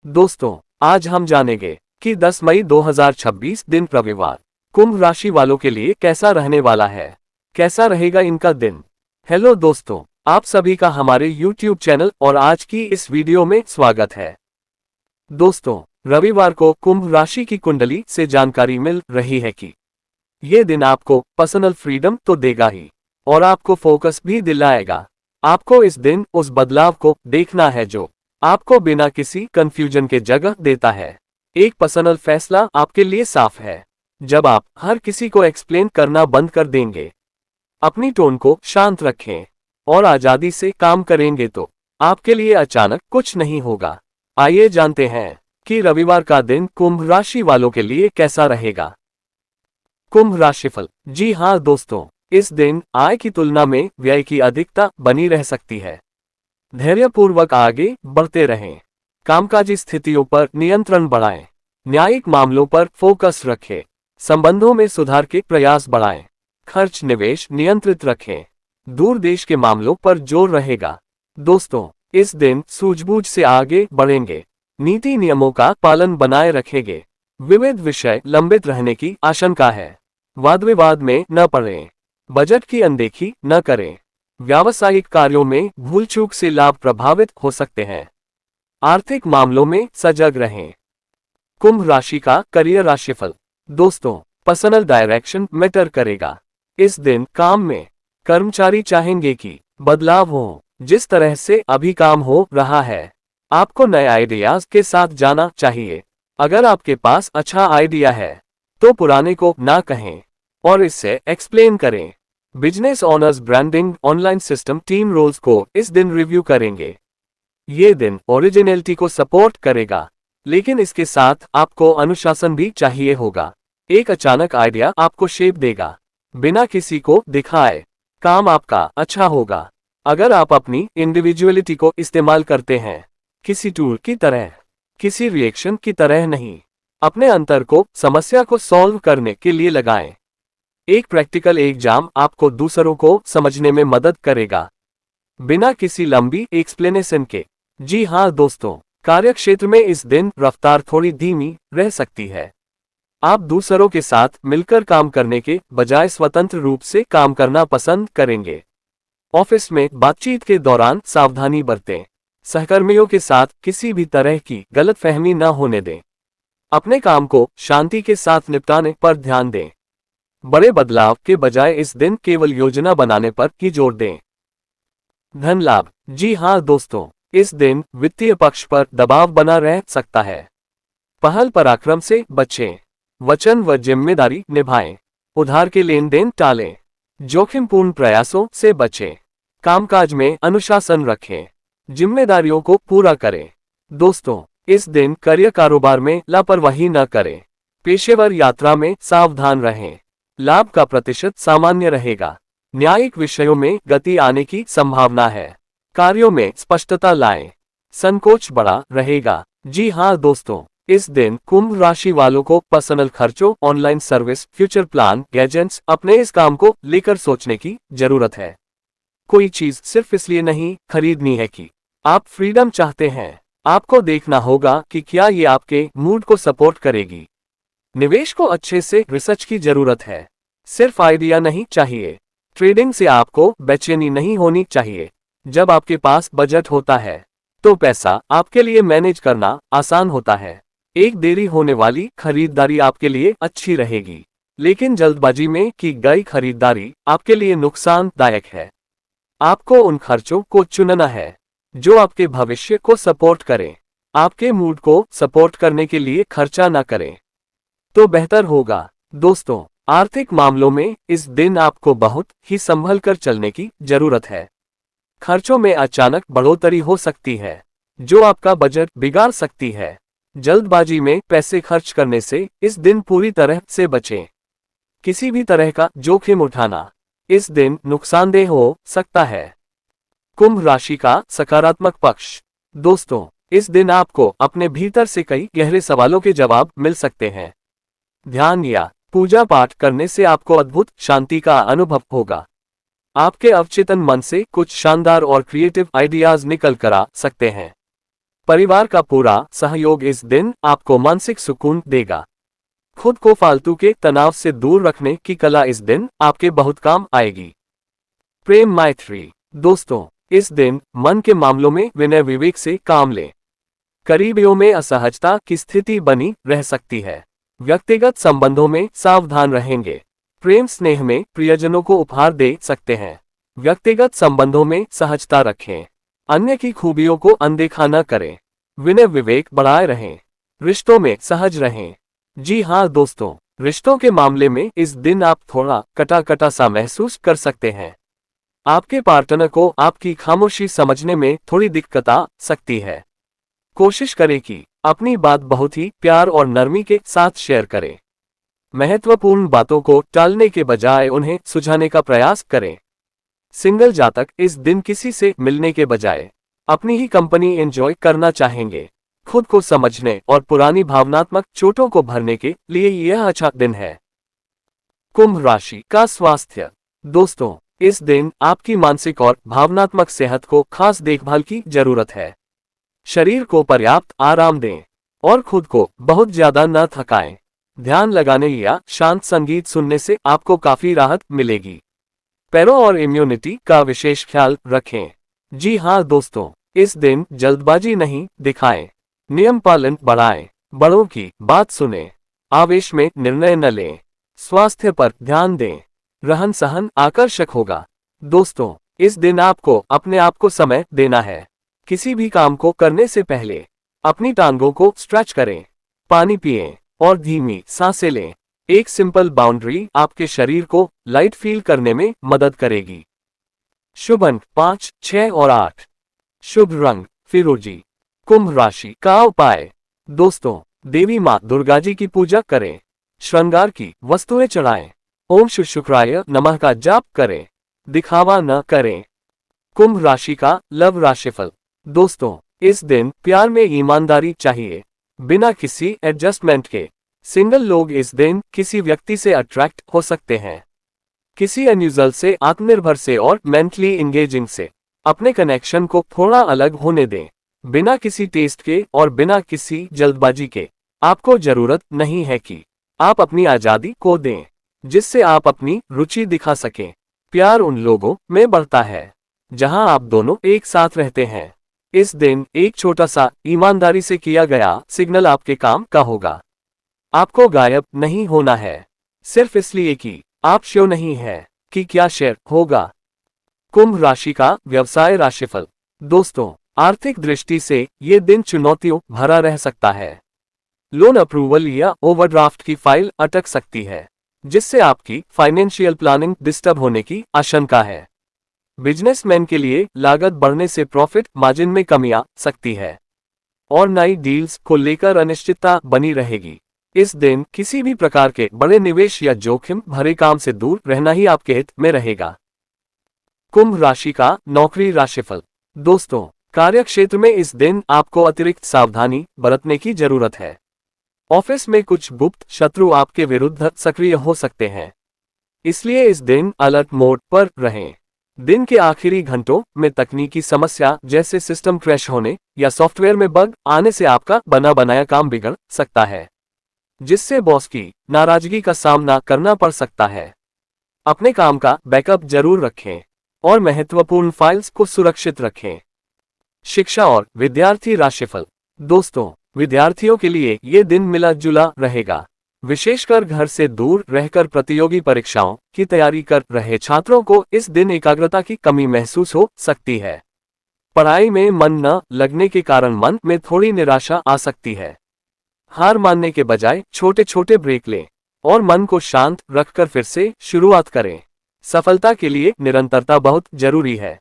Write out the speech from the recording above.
दोस्तों, आज हम जानेंगे कि 10 मई 2026 दिन रविवार कुंभ राशि वालों के लिए कैसा रहने वाला है। कैसा रहेगा इनका दिन। हेलो दोस्तों, आप सभी का हमारे YouTube चैनल और आज की इस वीडियो में स्वागत है। दोस्तों, रविवार को कुंभ राशि की कुंडली से जानकारी मिल रही है कि ये दिन आपको पर्सनल फ्रीडम तो देगा ही और आपको फोकस भी दिलाएगा। आपको इस दिन उस बदलाव को देखना है जो आपको बिना किसी कंफ्यूजन के जगह देता है। एक पर्सनल फैसला आपके लिए साफ है। जब आप हर किसी को एक्सप्लेन करना बंद कर देंगे, अपनी टोन को शांत रखें और आजादी से काम करेंगे तो आपके लिए अचानक कुछ नहीं होगा। आइए जानते हैं कि रविवार का दिन कुंभ राशि वालों के लिए कैसा रहेगा। कुंभ राशिफल। जी हाँ दोस्तों, इस दिन आय की तुलना में व्यय की अधिकता बनी रह सकती है। धैर्यपूर्वक आगे बढ़ते रहें। कामकाजी स्थितियों पर नियंत्रण बढ़ाएं। न्यायिक मामलों पर फोकस रखें। संबंधों में सुधार के प्रयास बढ़ाएं। खर्च निवेश नियंत्रित रखें। दूर देश के मामलों पर जोर रहेगा। दोस्तों, इस दिन सूझबूझ से आगे बढ़ेंगे। नीति नियमों का पालन बनाए रखेंगे। विविध विषय लंबित रहने की आशंका है। वाद विवाद में न पड़ें। बजट की अनदेखी न करें। व्यावसायिक कार्यों में भूल चूक से लाभ प्रभावित हो सकते हैं। आर्थिक मामलों में सजग रहें। कुंभ राशि का करियर राशिफल। दोस्तों, पर्सनल डायरेक्शन मैटर करेगा। इस दिन काम में कर्मचारी चाहेंगे कि बदलाव हो। जिस तरह से अभी काम हो रहा है, आपको नए आइडियाज के साथ जाना चाहिए। अगर आपके पास अच्छा आइडिया है तो पुराने को ना कहें और इससे एक्सप्लेन करें। Business owners branding online system team roles को इस दिन रिव्यू करेंगे। ये दिन ओरिजिनलिटी को सपोर्ट करेगा, लेकिन इसके साथ आपको अनुशासन भी चाहिए होगा। एक अचानक आइडिया आपको शेप देगा बिना किसी को दिखाए। काम आपका अच्छा होगा अगर आप अपनी इंडिविजुअलिटी को इस्तेमाल करते हैं, किसी टूल की तरह, किसी रिएक्शन की तरह नहीं। अपने अंतर को समस्या को सॉल्व करने के लिए लगाएं। एक प्रैक्टिकल एग्जाम आपको दूसरों को समझने में मदद करेगा बिना किसी लंबी एक्सप्लेनेशन के। जी हाँ दोस्तों, कार्यक्षेत्र में इस दिन रफ्तार थोड़ी धीमी रह सकती है। आप दूसरों के साथ मिलकर काम करने के बजाय स्वतंत्र रूप से काम करना पसंद करेंगे। ऑफिस में बातचीत के दौरान सावधानी बरतें। सहकर्मियों के साथ किसी भी तरह की गलतफहमी न होने दें। अपने काम को शांति के साथ निपटाने पर ध्यान दें। बड़े बदलाव के बजाय इस दिन केवल योजना बनाने पर ही जोर दें। धन लाभ। जी हाँ दोस्तों, इस दिन वित्तीय पक्ष पर दबाव बना रह सकता है। पहल पराक्रम से बचें। वचन व जिम्मेदारी निभाएं। उधार के लेन देन टालें। जोखिमपूर्ण प्रयासों से बचें। कामकाज में अनुशासन रखें। जिम्मेदारियों को पूरा करें। दोस्तों, इस दिन करियर कारोबार में लापरवाही न करें। पेशेवर यात्रा में सावधान रहें। लाभ का प्रतिशत सामान्य रहेगा। न्यायिक विषयों में गति आने की संभावना है। कार्यों में स्पष्टता लाएं। संकोच बड़ा रहेगा। जी हाँ दोस्तों, इस दिन कुंभ राशि वालों को पर्सनल खर्चों, online service, future plan, gadgets, अपने इस काम को लेकर सोचने की जरूरत है। कोई चीज सिर्फ इसलिए नहीं खरीदनी है कि आप फ्रीडम चाहते हैं। आपको देखना होगा कि क्या ये आपके मूड को सपोर्ट करेगी। निवेश को अच्छे से रिसर्च की जरूरत है। सिर्फ आइडिया नहीं चाहिए। ट्रेडिंग से आपको बेचैनी नहीं होनी चाहिए। जब आपके पास बजट होता है तो पैसा आपके लिए मैनेज करना आसान होता है। एक देरी होने वाली खरीदारी आपके लिए अच्छी रहेगी, लेकिन जल्दबाजी में की गई खरीदारी आपके लिए नुकसानदायक है। आपको उन खर्चों को चुनना है जो आपके भविष्य को सपोर्ट करें। आपके मूड को सपोर्ट करने के लिए खर्चा न करें तो बेहतर होगा। दोस्तों, आर्थिक मामलों में इस दिन आपको बहुत ही संभल कर चलने की जरूरत है। खर्चों में अचानक बढ़ोतरी हो सकती है जो आपका बजट बिगाड़ सकती है। जल्दबाजी में पैसे खर्च करने से इस दिन पूरी तरह से बचें। किसी भी तरह का जोखिम उठाना इस दिन नुकसानदेह हो सकता है। कुंभ राशि का सकारात्मक पक्ष। दोस्तों, इस दिन आपको अपने भीतर से कई गहरे सवालों के जवाब मिल सकते हैं। ध्यान या पूजा पाठ करने से आपको अद्भुत शांति का अनुभव होगा। आपके अवचेतन मन से कुछ शानदार और क्रिएटिव आइडियाज निकल कर आ सकते हैं। परिवार का पूरा सहयोग इस दिन आपको मानसिक सुकून देगा। खुद को फालतू के तनाव से दूर रखने की कला इस दिन आपके बहुत काम आएगी। प्रेम मैत्री। दोस्तों, इस दिन मन के मामलों में विनय विवेक से काम लें। करीबियों में असहजता की स्थिति बनी रह सकती है। व्यक्तिगत संबंधों में सावधान रहेंगे। प्रेम स्नेह में प्रियजनों को उपहार दे सकते हैं। व्यक्तिगत संबंधों में सहजता रखें। अन्य की खूबियों को अनदेखा न करें। विनय विवेक बढ़ाए रहें। रिश्तों में सहज रहें। जी हाँ दोस्तों, रिश्तों के मामले में इस दिन आप थोड़ा कटा कटा सा महसूस कर सकते हैं। आपके पार्टनर को आपकी खामोशी समझने में थोड़ी दिक्कत आ सकती है। कोशिश करें कि अपनी बात बहुत ही प्यार और नरमी के साथ शेयर करें। महत्वपूर्ण बातों को टालने के बजाय उन्हें सुलझाने का प्रयास करें। सिंगल जातक इस दिन किसी से मिलने के बजाय अपनी ही कंपनी एंजॉय करना चाहेंगे। खुद को समझने और पुरानी भावनात्मक चोटों को भरने के लिए यह अच्छा दिन है। कुंभ राशि का स्वास्थ्य। दोस्तों, इस दिन आपकी मानसिक और भावनात्मक सेहत को खास देखभाल की जरूरत है। शरीर को पर्याप्त आराम दें और खुद को बहुत ज्यादा न थकाएं। ध्यान लगाने या शांत संगीत सुनने से आपको काफी राहत मिलेगी। पैरों और इम्यूनिटी का विशेष ख्याल रखें। जी हाँ दोस्तों, इस दिन जल्दबाजी नहीं दिखाएं। नियम पालन बढ़ाएं। बड़ों की बात सुनें। आवेश में निर्णय न लें। स्वास्थ्य पर ध्यान दें। रहन सहन आकर्षक होगा। दोस्तों, इस दिन आपको अपने आप को समय देना है। किसी भी काम को करने से पहले अपनी टांगों को स्ट्रेच करें। पानी पिएं और धीमी सांसें लें। एक सिंपल बाउंड्री आपके शरीर को लाइट फील करने में मदद करेगी। शुभ अंक 5, 6 और 8। शुभ रंग फिरोजी। कुंभ राशि का उपाय। दोस्तों, देवी माँ दुर्गा जी की पूजा करें। श्रृंगार की वस्तुएं चढ़ाएं। ओम शुक्राय नमः का जाप करें। दिखावा न करें। कुंभ राशि का लव राशिफल। दोस्तों, इस दिन प्यार में ईमानदारी चाहिए, बिना किसी एडजस्टमेंट के। सिंगल लोग इस दिन किसी व्यक्ति से अट्रैक्ट हो सकते हैं। किसी अनयूजुअल से, आत्मनिर्भर से और मेंटली इंगेजिंग से अपने कनेक्शन को थोड़ा अलग होने दें, बिना किसी टेस्ट के और बिना किसी जल्दबाजी के। आपको जरूरत नहीं है कि आप अपनी आजादी को दें, जिससे आप अपनी रुचि दिखा सकें। प्यार उन लोगों में बढ़ता है जहां आप दोनों एक साथ रहते हैं। इस दिन एक छोटा सा ईमानदारी से किया गया सिग्नल आपके काम का होगा। आपको गायब नहीं होना है, सिर्फ इसलिए कि आप श्योर नहीं है कि क्या शेयर होगा। कुंभ राशि का व्यवसाय राशिफल। दोस्तों, आर्थिक दृष्टि से ये दिन चुनौतियों भरा रह सकता है। लोन अप्रूवल या ओवरड्राफ्ट की फाइल अटक सकती है, जिससे आपकी फाइनेंशियल प्लानिंग डिस्टर्ब होने की आशंका है। बिजनेसमैन के लिए लागत बढ़ने से प्रॉफिट मार्जिन में कमी आ सकती है और नई डील्स को लेकर अनिश्चितता बनी रहेगी। इस दिन किसी भी प्रकार के बड़े निवेश या जोखिम भरे काम से दूर रहना ही आपके हित में रहेगा। कुंभ राशि का नौकरी राशिफल। दोस्तों, कार्यक्षेत्र में इस दिन आपको अतिरिक्त सावधानी बरतने की जरूरत है। ऑफिस में कुछ गुप्त शत्रु आपके विरुद्ध सक्रिय हो सकते हैं, इसलिए इस दिन अलर्ट मोड पर रहें। दिन के आखिरी घंटों में तकनीकी समस्या जैसे सिस्टम क्रैश होने या सॉफ्टवेयर में बग आने से आपका बना बनाया काम बिगड़ सकता है, जिससे बॉस की नाराजगी का सामना करना पड़ सकता है। अपने काम का बैकअप जरूर रखें और महत्वपूर्ण फाइल्स को सुरक्षित रखें। शिक्षा और विद्यार्थी राशिफल। दोस्तों, विद्यार्थियों के लिए ये दिन मिला जुला रहेगा। विशेषकर घर से दूर रहकर प्रतियोगी परीक्षाओं की तैयारी कर रहे छात्रों को इस दिन एकाग्रता की कमी महसूस हो सकती है। पढ़ाई में मन न लगने के कारण मन में थोड़ी निराशा आ सकती है। हार मानने के बजाय छोटे छोटे ब्रेक लें और मन को शांत रखकर फिर से शुरुआत करें। सफलता के लिए निरंतरता बहुत जरूरी है।